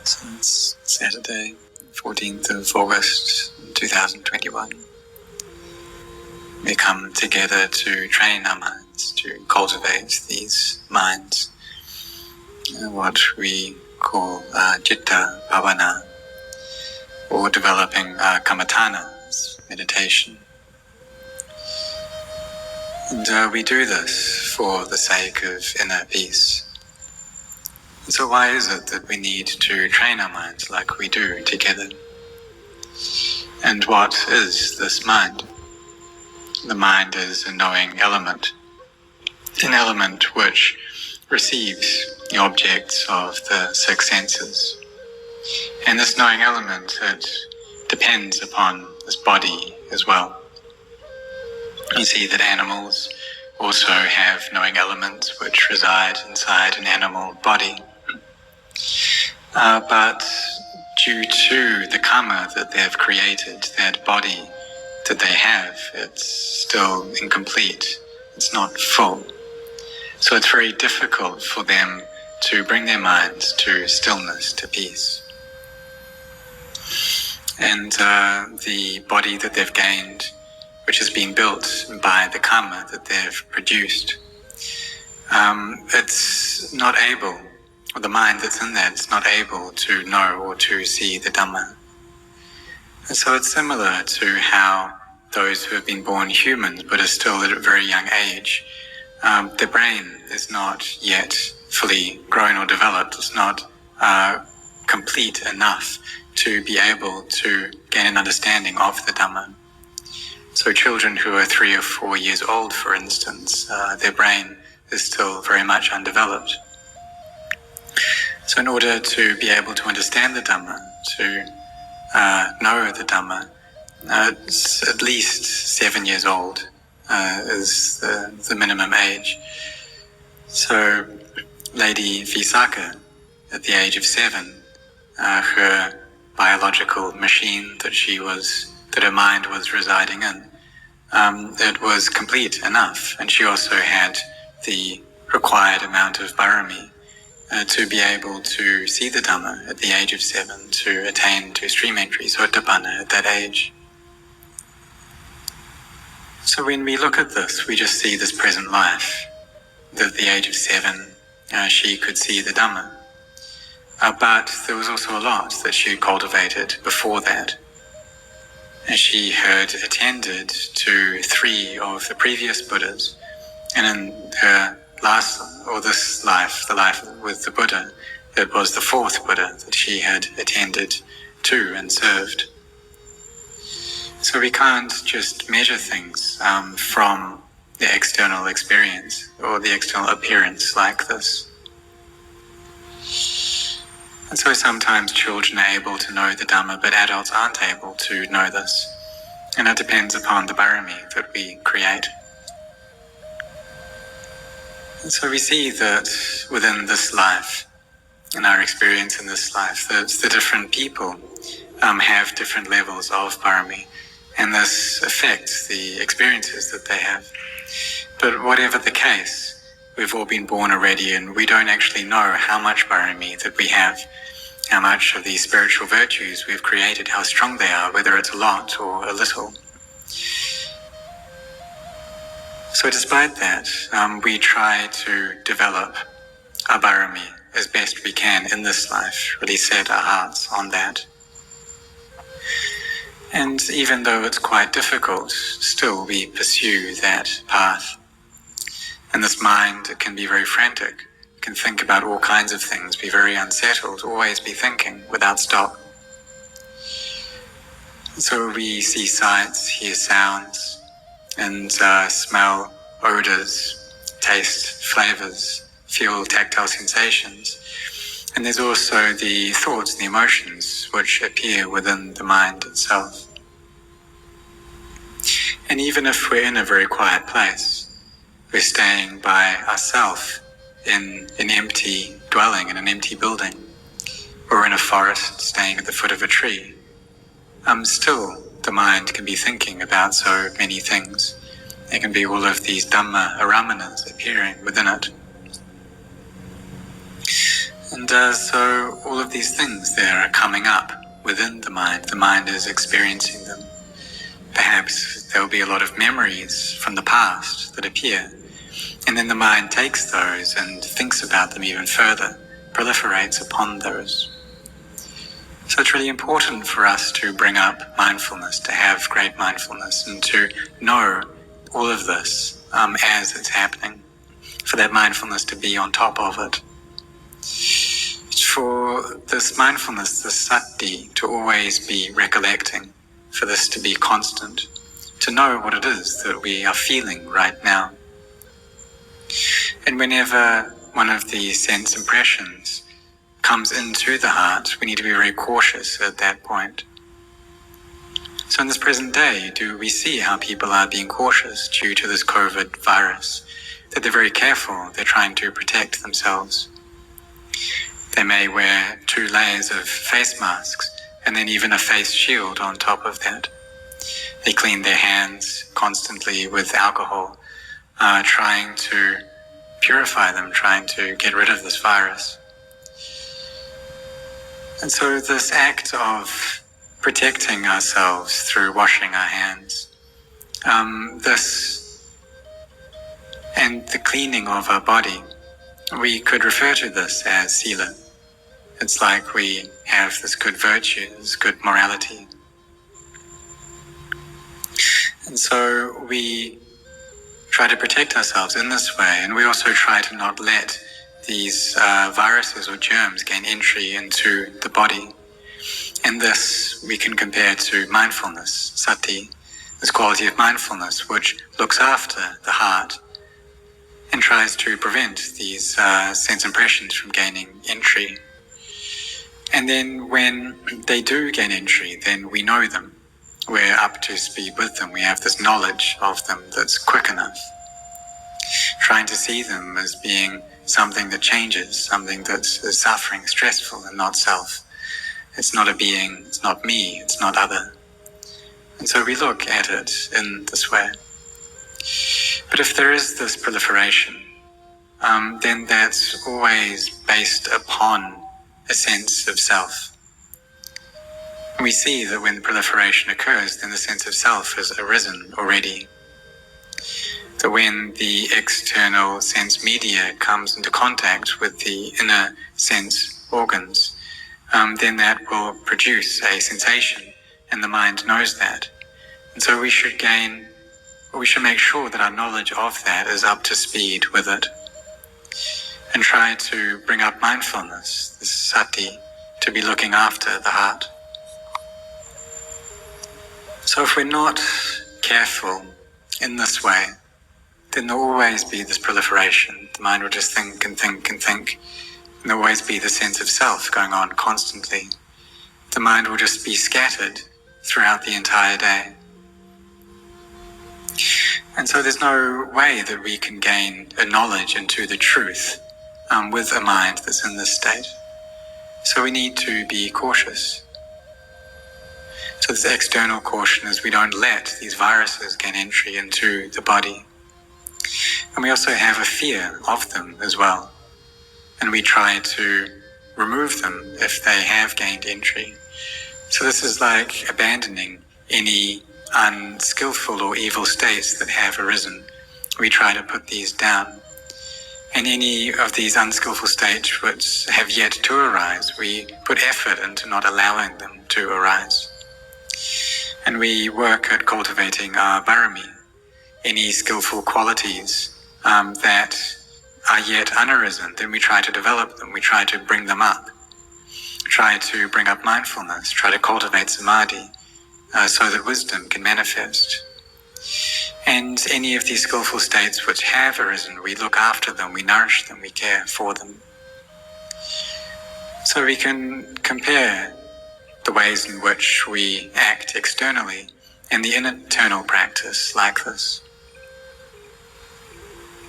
So it's Saturday, 14th of August 2021. We come together to train our minds, to cultivate these minds, what we call citta bhavana, or developing kammatthana, meditation. And we do this for the sake of inner peace. So why is it that we need to train our minds like we do together? And what is this mind? The mind is a knowing element, an element which receives the objects of the six senses. And this knowing element, it depends upon this body as well. You see that animals also have knowing elements which reside inside an animal body. But due to the karma that they have created, that body that they have, it's still incomplete. It's not full. So it's very difficult for them to bring their minds to stillness, to peace. And the body that they've gained, which has been built by the karma that they've produced, it's not able, or the mind that's in that is not able to know or to see the Dhamma. And so it's similar to how those who have been born humans but are still at a very young age, their brain is not yet fully grown or developed. It's not complete enough to be able to gain an understanding of the Dhamma. So children who are 3 or 4 years old, for instance, their brain is still very much undeveloped. So in order to be able to understand the Dhamma, to know the Dhamma, it's at least 7 years old is the minimum age. So Lady Visakha, at the age of 7, her biological machine that her mind was residing in, it was complete enough, and she also had the required amount of barami to be able to see the Dhamma at the age of 7, to attain to stream entry, sotapanna, at that age. So when we look at this, we just see this present life, that at the age of 7, she could see the Dhamma. But there was also a lot that she had cultivated before that. And she had attended to 3 of the previous Buddhas, and in her this life, the life with the Buddha, it was the 4th Buddha that she had attended to and served. So we can't just measure things from the external experience or the external appearance like this. And so sometimes children are able to know the Dhamma, but adults aren't able to know this. And it depends upon the barami that we create. And so we see that within this life, in our experience in this life, that the different people have different levels of barami, and this affects the experiences that they have. But whatever the case, we've all been born already, and we don't actually know how much barami that we have, how much of these spiritual virtues we've created, how strong they are, whether it's a lot or a little. So despite that, we try to develop our barami as best we can in this life, really set our hearts on that. And even though it's quite difficult, still we pursue that path. And this mind, it can be very frantic, it can think about all kinds of things, be very unsettled, always be thinking without stop. And so we see sights, hear sounds, and smell odors, taste flavors, feel tactile sensations. And there's also the thoughts and the emotions which appear within the mind itself. And even if we're in a very quiet place, we're staying by ourselves in an empty dwelling, in an empty building, or in a forest staying at the foot of a tree, still the mind can be thinking about so many things. There can be all of these dhamma aramanas appearing within it. And so all of these things there are coming up within the mind is experiencing them. Perhaps there will be a lot of memories from the past that appear, and then the mind takes those and thinks about them even further, proliferates upon those. So it's really important for us to bring up mindfulness, to have great mindfulness, and to know all of this as it's happening, for that mindfulness to be on top of it. For this mindfulness, this sati, to always be recollecting, for this to be constant, to know what it is that we are feeling right now. And whenever one of the sense impressions comes into the heart, we need to be very cautious at that point. So in this present day, do we see how people are being cautious due to this COVID virus? That they're very careful, they're trying to protect themselves. They may wear 2 layers of face masks and then even a face shield on top of that. They clean their hands constantly with alcohol, trying to purify them, trying to get rid of this virus. And so this act of protecting ourselves through washing our hands, this and the cleaning of our body, we could refer to this as sila. It's like we have this good virtue, this good morality. And so we try to protect ourselves in this way, and we also try to not let these viruses or germs gain entry into the body. And this we can compare to mindfulness, sati, this quality of mindfulness which looks after the heart and tries to prevent these sense impressions from gaining entry. And then when they do gain entry, then we know them. We're up to speed with them. We have this knowledge of them that's quick enough. Trying to see them as being something that changes, something that is suffering, stressful, and not self. It's not a being, it's not me, it's not other. And so we look at it in this way. But if there is this proliferation, then that's always based upon a sense of self. We see that when proliferation occurs, then the sense of self has arisen already. That when the external sense media comes into contact with the inner sense organs, then that will produce a sensation, and the mind knows that. And so we should make sure that our knowledge of that is up to speed with it, and try to bring up mindfulness, this sati, to be looking after the heart. So if we're not careful in this way, then there'll always be this proliferation. The mind will just think and think and think, and there'll always be the sense of self going on constantly. The mind will just be scattered throughout the entire day. And so there's no way that we can gain a knowledge into the truth with a mind that's in this state. So we need to be cautious. So this external caution is we don't let these viruses gain entry into the body. And we also have a fear of them as well. And we try to remove them if they have gained entry. So this is like abandoning any unskillful or evil states that have arisen. We try to put these down. And any of these unskillful states which have yet to arise, we put effort into not allowing them to arise. And we work at cultivating our barami, any skillful qualities that are yet unarisen, then we try to develop them, we try to bring them up, try to bring up mindfulness, try to cultivate samadhi, so that wisdom can manifest. And any of these skillful states which have arisen, we look after them, we nourish them, we care for them. So we can compare the ways in which we act externally and the internal practice like this.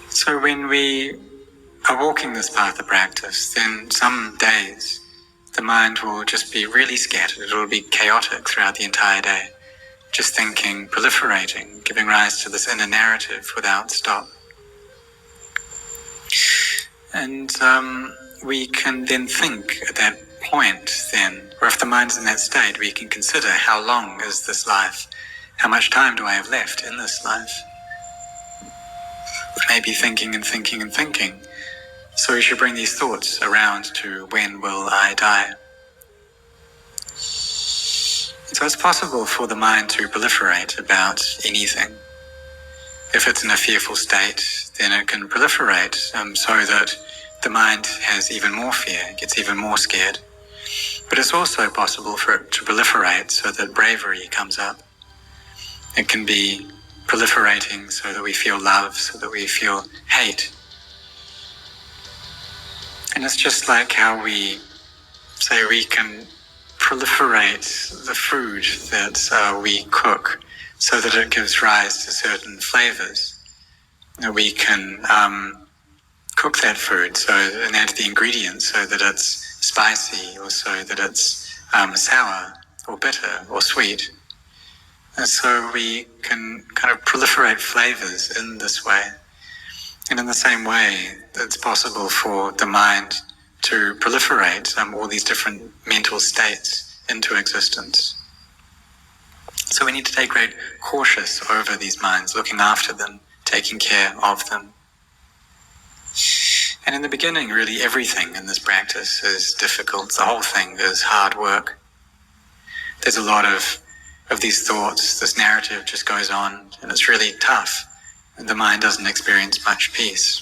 So when we are walking this path of practice, then some days the mind will just be really scattered. It will be chaotic throughout the entire day, just thinking, proliferating, giving rise to this inner narrative without stop. And we can then think at that point then, or if the mind is in that state, we can consider how long is this life? How much time do I have left in this life? Maybe thinking and thinking and thinking. So we should bring these thoughts around to when will I die? So it's possible for the mind to proliferate about anything. If it's in a fearful state, then it can proliferate so that the mind has even more fear, gets even more scared. But it's also possible for it to proliferate so that bravery comes up. It can be proliferating so that we feel love, so that we feel hate. And it's just like how we say we can proliferate the food that we cook so that it gives rise to certain flavors. We can cook that food and add the ingredients so that it's spicy or so that it's sour or bitter or sweet. And so we can kind of proliferate flavors in this way. And in the same way, it's possible for the mind to proliferate all these different mental states into existence. So we need to take great cautious over these minds, looking after them, taking care of them. And in the beginning, really everything in this practice is difficult. The whole thing is hard work. There's a lot of these thoughts, this narrative just goes on, and it's really tough. And the mind doesn't experience much peace.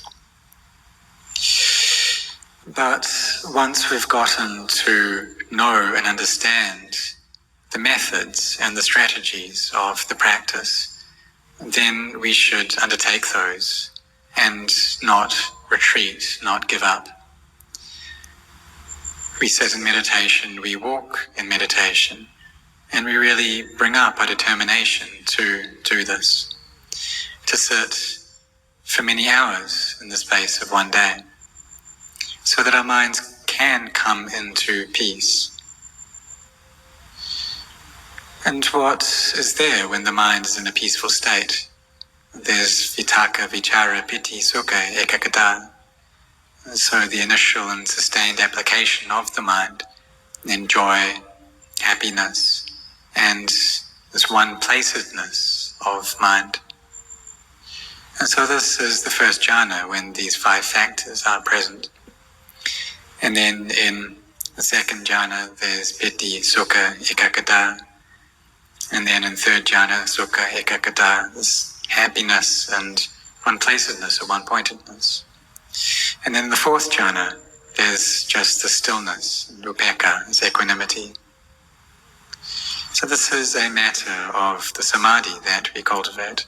But once we've gotten to know and understand the methods and the strategies of the practice, then we should undertake those and not retreat, not give up. We sit in meditation, we walk in meditation, and we really bring up our determination to do this, to sit for many hours in the space of one day, so that our minds can come into peace. And what is there when the mind is in a peaceful state? There's vitaka, vichara, piti, sukha, ekaggata. So the initial and sustained application of the mind, then joy, happiness, and this one-placedness of mind. And so this is the first jhana when these 5 factors are present. And then in the second jhana, there's piti, sukha, ekaggata. And then in third jhana, sukha, ekaggata, this happiness and one-placedness or one-pointedness. And then in the fourth jhana, there's just the stillness, upekkha, this equanimity. So this is a matter of the samadhi that we cultivate.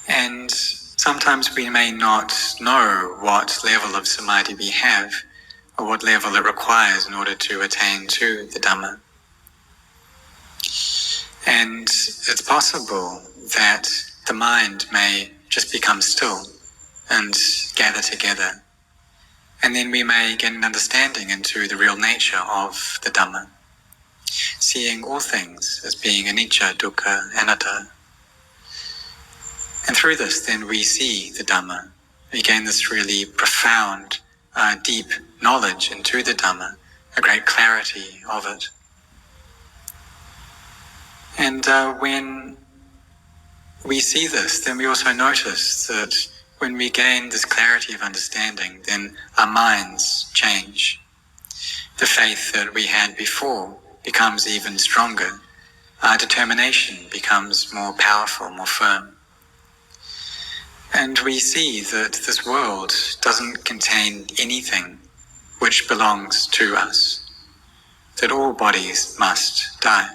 And sometimes we may not know what level of samadhi we have, or what level it requires in order to attain to the Dhamma. And it's possible that the mind may just become still and gather together. And then we may get an understanding into the real nature of the Dhamma, seeing all things as being anicca, dukkha, anatta. And through this, then we see the Dhamma. We gain this really profound, deep knowledge into the Dhamma, a great clarity of it. And when we see this, then we also notice that when we gain this clarity of understanding, then our minds change. The faith that we had before becomes even stronger. Our determination becomes more powerful, more firm. And we see that this world doesn't contain anything which belongs to us, that all bodies must die,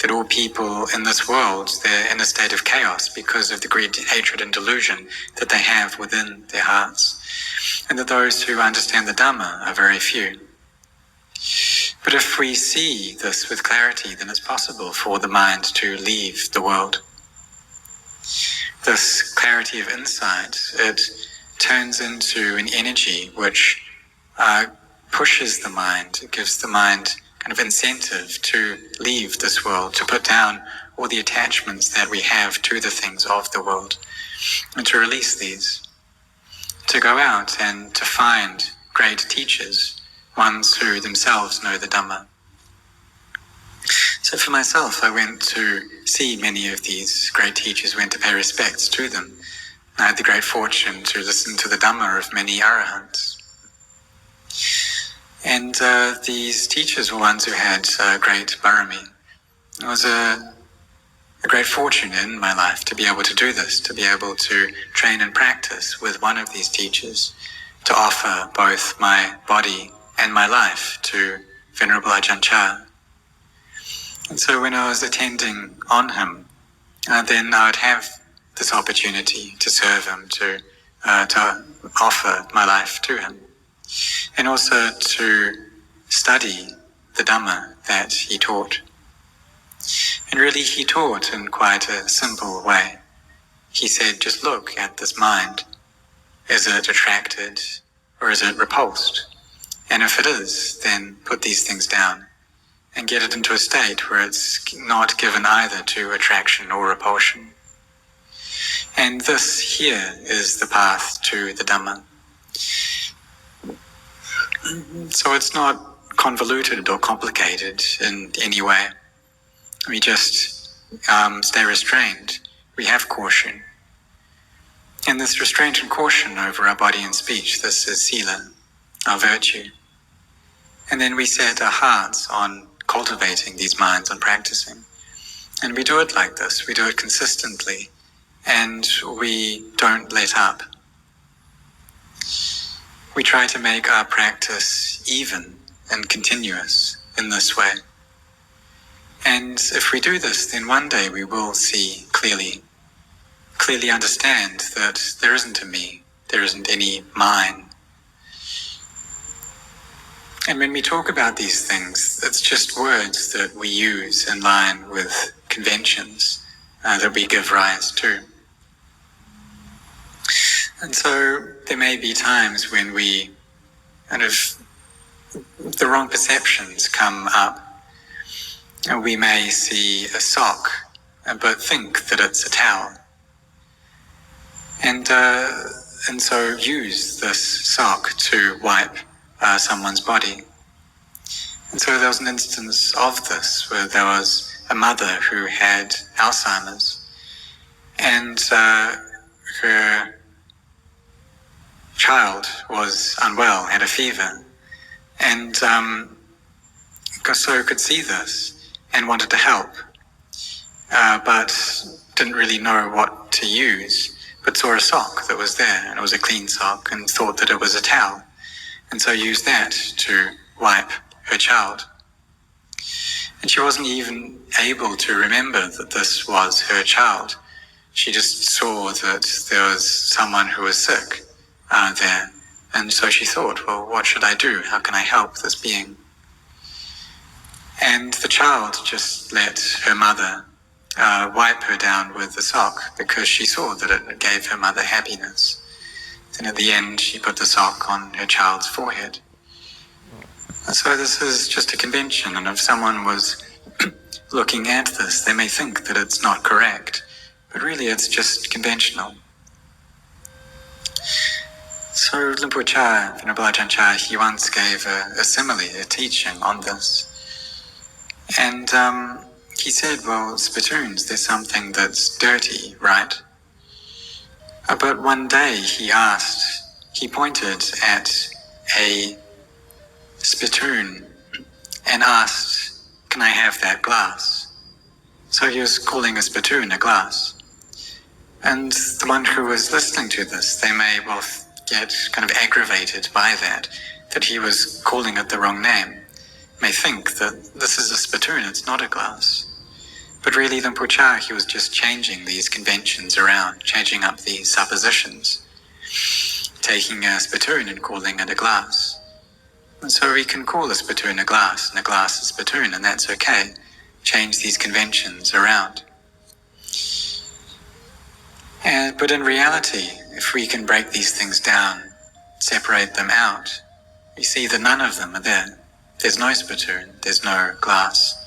that all people in this world, they're in a state of chaos because of the greed, hatred, and delusion that they have within their hearts, and that those who understand the Dhamma are very few. But if we see this with clarity, then it's possible for the mind to leave the world. This clarity of insight, it turns into an energy which pushes the mind, it gives the mind kind of incentive to leave this world, to put down all the attachments that we have to the things of the world, and to release these, to go out and to find great teachers, ones who themselves know the Dhamma. So for myself, I went to see many of these great teachers, went to pay respects to them. I had the great fortune to listen to the Dhamma of many Arahants. And these teachers were ones who had great barami. It was a great fortune in my life to be able to do this, to be able to train and practice with one of these teachers, to offer both my body and my life to Venerable Ajahn Chah. And so when I was attending on him, then I would have this opportunity to serve him, to offer my life to him, and also to study the Dhamma that he taught. And really he taught in quite a simple way. He said, just look at this mind. Is it attracted or is it repulsed? And if it is, then put these things down and get it into a state where it's not given either to attraction or repulsion. And this here is the path to the Dhamma. So it's not convoluted or complicated in any way. We just stay restrained. We have caution. And this restraint and caution over our body and speech, this is sila, our virtue. And then we set our hearts on cultivating these minds, on practicing. And we do it like this. We do it consistently. And we don't let up. We try to make our practice even and continuous in this way. And if we do this, then one day we will see clearly understand that there isn't a me, there isn't any mine. And when we talk about these things, it's just words that we use in line with conventions that we give rise to. And so there may be times when we the wrong perceptions come up. We may see a sock, but think that it's a towel. And so use this sock to wipe someone's body. And so there was an instance of this where there was a mother who had Alzheimer's, and her child was unwell, had a fever, and so could see this and wanted to help, but didn't really know what to use, but saw a sock that was there, and it was a clean sock, and thought that it was a towel, and so used that to wipe her child. And she wasn't even able to remember that this was her child. She just saw that there was someone who was sick there, and so she thought, well, what should I do? How can I help this being? And the child just let her mother wipe her down with the sock because she saw that it gave her mother happiness. Then at the end, she put the sock on her child's forehead. And so this is just a convention, and if someone was looking at this, they may think that it's not correct, but really it's just conventional. So Lumpur Cha, Venerable Ajahn Chah, he once gave a simile, a teaching on this. And he said, well, spittoons, there's something that's dirty, right? But one day he pointed at a spittoon and asked, can I have that glass? So he was calling a spittoon a glass. And the one who was listening to this, they may well get kind of aggravated by that he was calling it the wrong name. May think that this is a spittoon, it's not a glass. But really, Lumpur Cha, he was just changing these conventions around, changing up these suppositions, taking a spittoon and calling it a glass. And so we can call a spittoon a glass and a glass a spittoon, and that's okay. Change these conventions around. But in reality, if we can break these things down, separate them out, we see that none of them are there. There's no spittoon, there's no glass.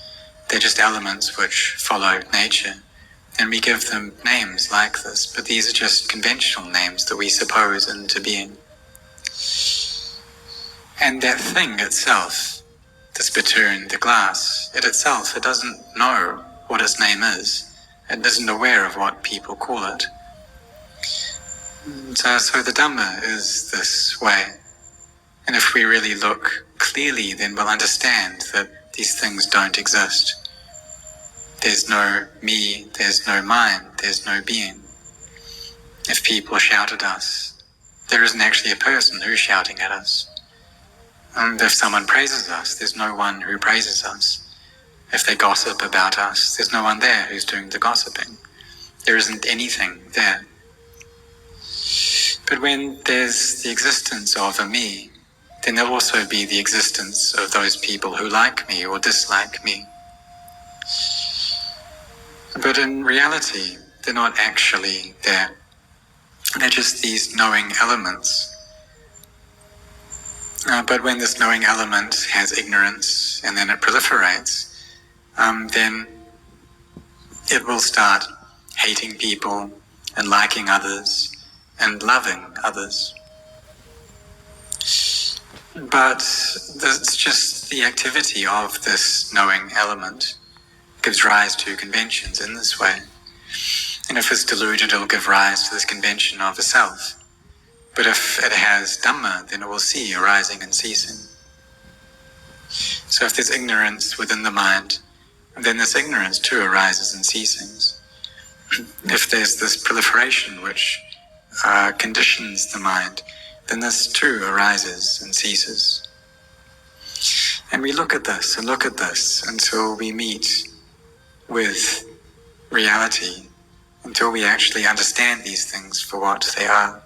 They're just elements which follow nature. And we give them names like this, but these are just conventional names that we suppose into being. And that thing itself, the spittoon, the glass, it itself, it doesn't know what its name is. It isn't aware of what people call it. So the Dhamma is this way. And if we really look clearly, then we'll understand that these things don't exist. There's no me, there's no mine, there's no being. If people shout at us, there isn't actually a person who's shouting at us. And if someone praises us, there's no one who praises us. If they gossip about us, there's no one there who's doing the gossiping. There isn't anything there. But when there's the existence of a me, then there'll also be the existence of those people who like me or dislike me. But in reality, they're not actually there. They're just these knowing elements. But when this knowing element has ignorance and then it proliferates, then it will start hating people and liking others and loving others. But it's just the activity of this knowing element gives rise to conventions in this way. And if it's deluded, it'll give rise to this convention of a self. But if it has dhamma, then it will see arising and ceasing. So if there's ignorance within the mind, then this ignorance too arises and ceases. If there's this proliferation which conditions the mind, then this too arises and ceases. And we look at this and look at this until we meet with reality, until we actually understand these things for what they are.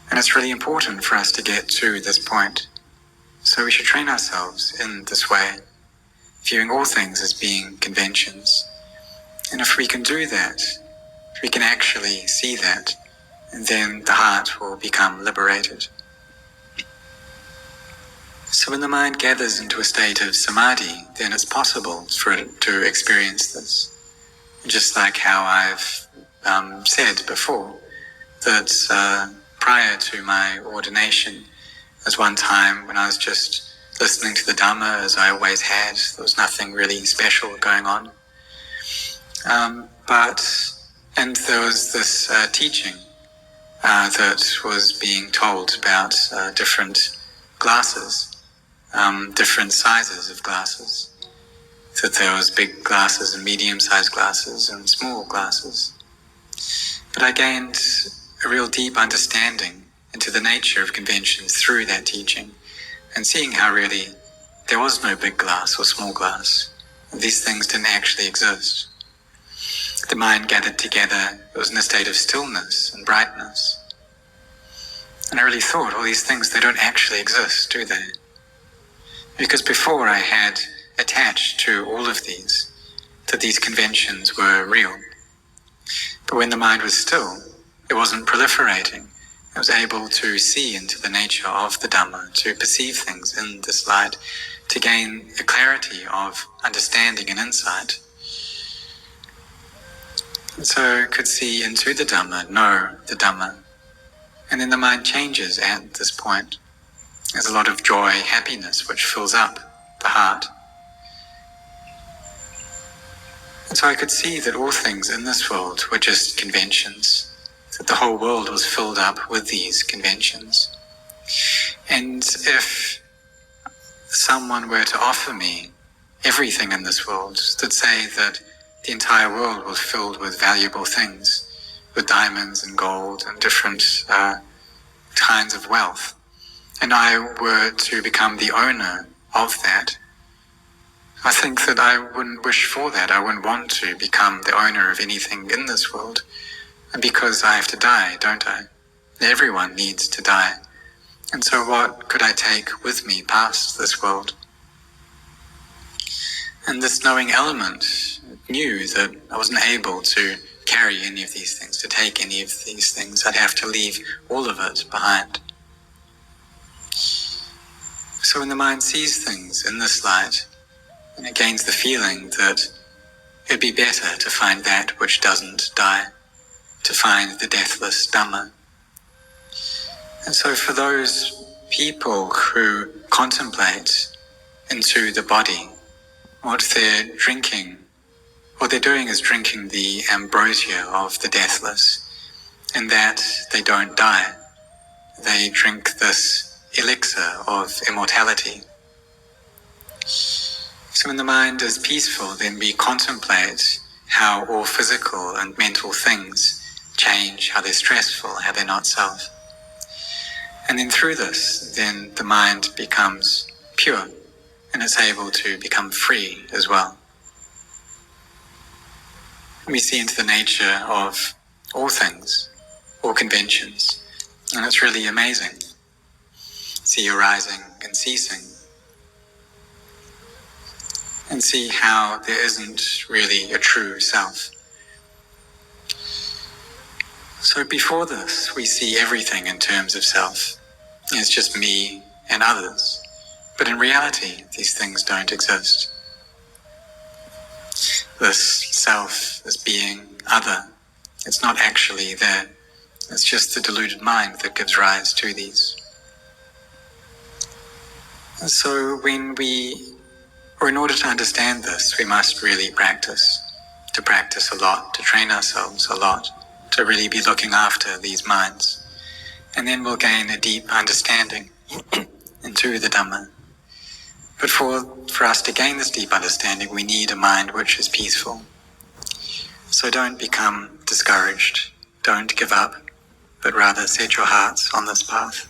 And it's really important for us to get to this point. So we should train ourselves in this way, viewing all things as being conventions. And if we can do that, if we can actually see that, then the heart will become liberated. So when the mind gathers into a state of samadhi, then it's possible for it to experience this. Just like how I've said before, that prior to my ordination, there's one time when I was just listening to the Dhamma as I always had. There was nothing really special going on. And there was this teaching that was being told about different glasses, different sizes of glasses. That there was big glasses and medium-sized glasses and small glasses. But I gained a real deep understanding into the nature of conventions through that teaching, and seeing how really there was no big glass or small glass. These things didn't actually exist. The mind gathered together, it was in a state of stillness and brightness. And I really thought, all these things, they don't actually exist, do they? Because before I had attached to all of these, that these conventions were real. But when the mind was still, it wasn't proliferating. It was able to see into the nature of the Dhamma, to perceive things in this light, to gain a clarity of understanding and insight. And so it could see into the Dhamma, know the Dhamma. And then the mind changes at this point. There's a lot of joy, happiness, which fills up the heart. And so I could see that all things in this world were just conventions, that the whole world was filled up with these conventions. And if someone were to offer me everything in this world, that say that the entire world was filled with valuable things, with diamonds and gold and different kinds of wealth, and I were to become the owner of that, I think that I wouldn't wish for that. I wouldn't want to become the owner of anything in this world, because I have to die, don't I? Everyone needs to die. And so what could I take with me past this world? And this knowing element knew that I wasn't able to carry any of these things, to take any of these things. I'd have to leave all of it behind. So when the mind sees things in this light, and it gains the feeling that It'd be better to find that which doesn't die, to find the deathless Dhamma. And so for those people who contemplate into the body, what they're doing is drinking the ambrosia of the deathless, in that they don't die. They drink this elixir of immortality. So when the mind is peaceful, then we contemplate how all physical and mental things change, how they're stressful, how they're not self. And then through this, then the mind becomes pure, and it's able to become free as well. We see into the nature of all things, all conventions, and it's really amazing. See arising and ceasing, and see how there isn't really a true self. So before this, we see everything in terms of self. It's just me and others. But in reality, these things don't exist. This self as being other, it's not actually there. It's just the deluded mind that gives rise to these. And so in order to understand this, we must really practice. To practice a lot, to train ourselves a lot, to really be looking after these minds. And then we'll gain a deep understanding into the Dhamma. But for us to gain this deep understanding, we need a mind which is peaceful. So don't become discouraged, don't give up, but rather set your hearts on this path.